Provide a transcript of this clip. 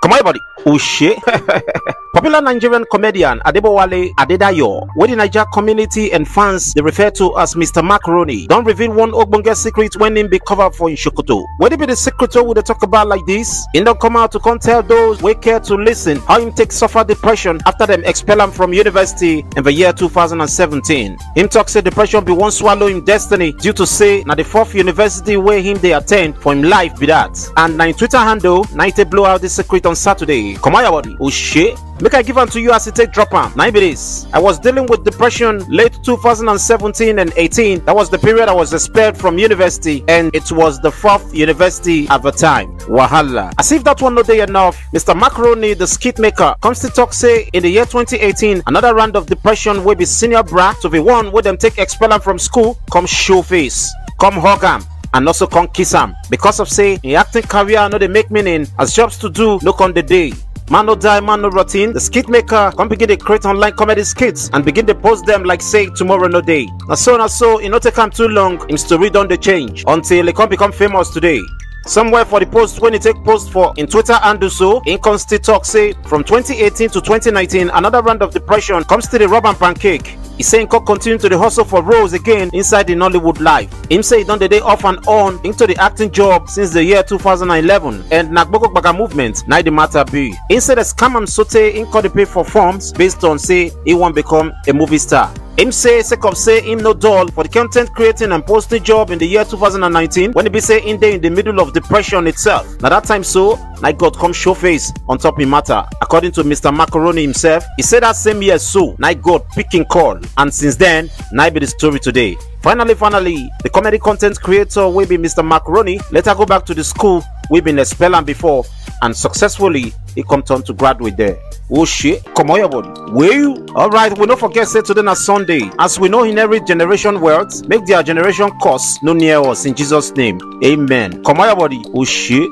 Come on, everybody. Oh shit. Popular Nigerian comedian Adebowale Adedayo, where the Niger community and fans they refer to as Mr. Macaroni, don't reveal one ogbonge secret when him be covered for in Shokoto. Where they be the secret would they talk about like this? He don't come out to come tell those we care to listen how him take suffer depression after them expel him from university in the year 2017. Him talk say depression be one swallow him destiny due to say na the fourth university where him they attend for him life be that. And na in Twitter handle, na they blow out the secret on Saturday. Come on, everybody. Oh shit. Make I give am to you as it take drop am. Now it is. I was dealing with depression late 2017 and 18. That was the period I was expelled from university, and it was the fourth university at the time. Wahala. As if that one not day enough, Mr. Macaroni, the skit maker, comes to talk say in the year 2018, another round of depression will be senior bra to be one where them take expel am from school, come show face, come hug am, and also come kiss am because of say in acting career no they make meaning as jobs to do look on the day. Man no die, man no routine. The skit maker come begin to create online comedy skits and begin to post them like say tomorrow no day. Now so it not take him too long him story don't they change until he come become famous today. Somewhere for the post when he take post for in Twitter and do so, in constant talk say from 2018 to 2019 another round of depression comes to the rub and pancake. He saying could continue to the hustle for roles again inside the Nollywood life. Him say he done the day off and on into the acting job since the year 2011 and Nagboko Baga movement now the matter be. He said the scam and sote in could pay for forms based on say he won't become a movie star. Him say say him no dull for the content creating and posting job in the year 2019 when he be say in the middle of depression itself. Now that time so, now God come show face on top of matter. According to Mr. Macaroni himself, he said that same year so, now God picking call, and since then, now be the story today. Finally, the comedy content creator will be Mr. Macaroni later go back to the school we've been expelled before and successfully he come turn to graduate there. Oh shit, come on your body. Will you? Alright, we don't forget say today na Sunday. As we know inherit generation wealth, make their generation curse no near us in Jesus' name. Amen. Come on your body. Oh shit.